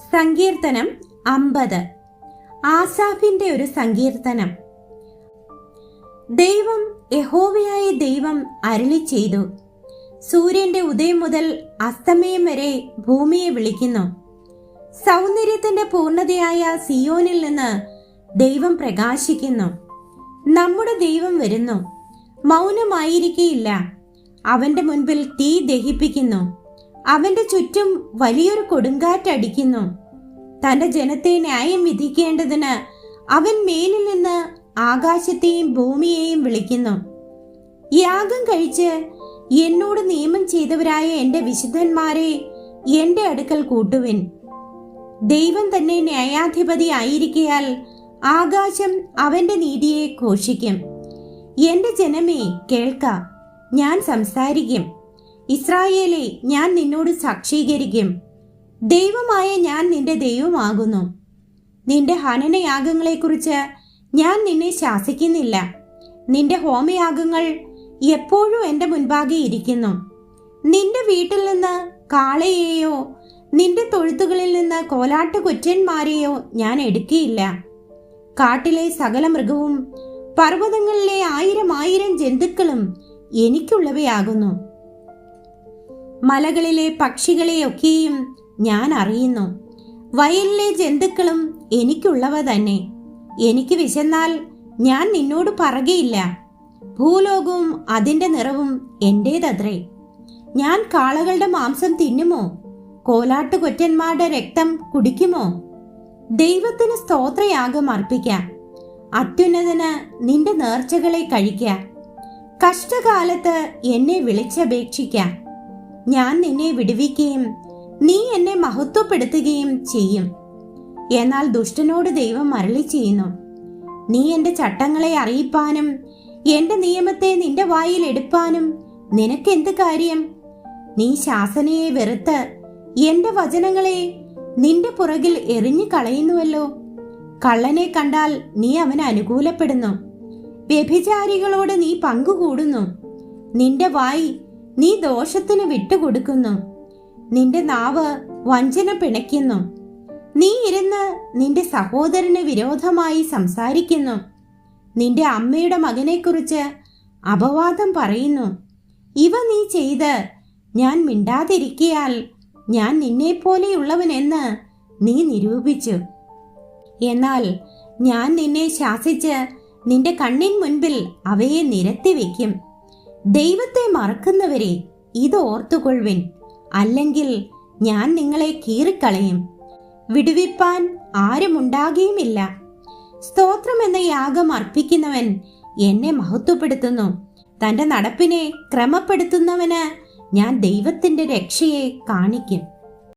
സങ്കീർത്തനം 50. ആസാഫിന്റെ ഒരു സങ്കീർത്തനം. ദൈവം, യഹോവയായ ദൈവം അരുളി ചെയ്തു, സൂര്യന്റെ ഉദയം മുതൽ അസ്തമയം വരെ ഭൂമിയെ വിളിക്കുന്നു. സൗന്ദര്യത്തിന്റെ പൂർണ്ണതയായ സിയോനിൽ നിന്ന് ദൈവം പ്രകാശിക്കുന്നു. നമ്മുടെ ദൈവം വരുന്നു, മൗനമായിരിക്കയില്ല. അവന്റെ മുൻപിൽ തീ ദഹിപ്പിക്കുന്നു. അവന്റെ ചുറ്റും വലിയൊരു കൊടുങ്കാറ്റടിക്കുന്നു. തന്റെ ജനത്തെ ന്യായം വിധിക്കേണ്ടതിന് അവൻ മേലിൽ നിന്ന് ആകാശത്തെയും ഭൂമിയെയും വിളിക്കുന്നു. യാഗം കഴിച്ച് എന്നോട് നിയമം ചെയ്തവരായ എന്റെ വിശുദ്ധന്മാരെ എന്റെ അടുക്കൽ കൂട്ടുവിൻ. ദൈവം തന്നെ ന്യായാധിപതി ആയിരിക്കയാൽ ആകാശം അവന്റെ നീതിയെ ഘോഷിക്കും. എന്റെ ജനമേ, കേൾക്ക, ഞാൻ സംസാരിക്കും. ഇസ്രായേലേ, ഞാൻ നിന്നോട് സാക്ഷീകരിക്കും. ദൈവമായ ഞാൻ നിന്റെ ദൈവമാകുന്നു. നിന്റെ ഹനനയാഗങ്ങളെക്കുറിച്ച് ഞാൻ നിന്നെ ശാസിക്കുന്നില്ല. നിന്റെ ഹോമയാഗങ്ങൾ എപ്പോഴും എൻ്റെ മുൻപാകെ ഇരിക്കുന്നു. നിന്റെ വീട്ടിൽ നിന്ന് കാളയെയോ നിന്റെ തൊഴുത്തുകളിൽ നിന്ന് കോലാട്ടുകൊറ്റന്മാരെയോ ഞാൻ എടുക്കുകയില്ല. കാട്ടിലെ സകല മൃഗവും പർവ്വതങ്ങളിലെ 1000 ജന്തുക്കളും എനിക്കുള്ളവയാകുന്നു. മലകളിലെ പക്ഷികളെയൊക്കെയും ഞാൻ അറിയുന്നു. വയലിലെ ജന്തുക്കളും എനിക്കുള്ളവ തന്നെ. എനിക്ക് വിശന്നാൽ ഞാൻ നിന്നോട് പറകയില്ല. ഭൂലോകവും അതിന്റെ നിറവും എന്റേതത്രേ. ഞാൻ കാളകളുടെ മാംസം തിന്നുമോ? കോലാട്ടുകൊറ്റന്മാരുടെ രക്തം കുടിക്കുമോ? ദൈവത്തിന് സ്തോത്രയാഗം അർപ്പിക്കാം. അത്യുന്നതന് നിന്റെ നേർച്ചകളെ കഴിക്കാം. കഷ്ടകാലത്ത് എന്നെ വിളിച്ചപേക്ഷിക്കാം. ഞാൻ നിന്നെ വിടുവിക്കുകയും നീ എന്നെ മഹത്വപ്പെടുത്തുകയും ചെയ്യും. എന്നാൽ ദുഷ്ടനോട് ദൈവം അരുളി ചെയ്യുന്നു, നീ എന്റെ ചട്ടങ്ങളെ അറിയിപ്പാനും എന്റെ നിയമത്തെ നിന്റെ വായിൽ എടുപ്പാനും നിനക്കെന്ത് കാര്യം? നീ ശാസനയെ വെറുത്ത് എന്റെ വചനങ്ങളെ നിന്റെ പുറകിൽ എറിഞ്ഞു കളയുന്നുവല്ലോ. കള്ളനെ കണ്ടാൽ നീ അവന് അനുകൂലപ്പെടുന്നു. വ്യഭിചാരികളോട് നീ പങ്കുകൂടുന്നു. നിന്റെ വായി നീ ദോഷത്തിന് വിട്ടുകൊടുക്കുന്നു. നിന്റെ നാവ് വഞ്ചന പിണയ്ക്കുന്നു. നീ ഇരുന്ന് നിന്റെ സഹോദരന് വിരോധമായി സംസാരിക്കുന്നു. നിന്റെ അമ്മയുടെ മകനെക്കുറിച്ച് അപവാദം പറയുന്നു. ഇവ നീ ചെയ്ത് ഞാൻ മിണ്ടാതിരിക്കയാൽ ഞാൻ നിന്നെപ്പോലെയുള്ളവനെന്ന് നീ നിരൂപിച്ചു. എന്നാൽ ഞാൻ നിന്നെ ശാസിച്ച് നിന്റെ കണ്ണിൻ മുൻപിൽ അവയെ നിരത്തി വയ്ക്കും. ദൈവത്തെ മറക്കുന്നവരെ ഇത് ഓർത്തുകൊള്ളുവിൻ, അല്ലെങ്കിൽ ഞാൻ നിങ്ങളെ കീറിക്കളയും. വിടുവിപ്പാൻ ആരുമുണ്ടാകുകയുമില്ല. സ്തോത്രം എന്ന യാഗം അർപ്പിക്കുന്നവൻ എന്നെ മഹത്വപ്പെടുത്തുന്നു. തന്റെ നടപ്പിനെ ക്രമപ്പെടുത്തുന്നവന് ഞാൻ ദൈവത്തിന്റെ രക്ഷയെ കാണിക്കും.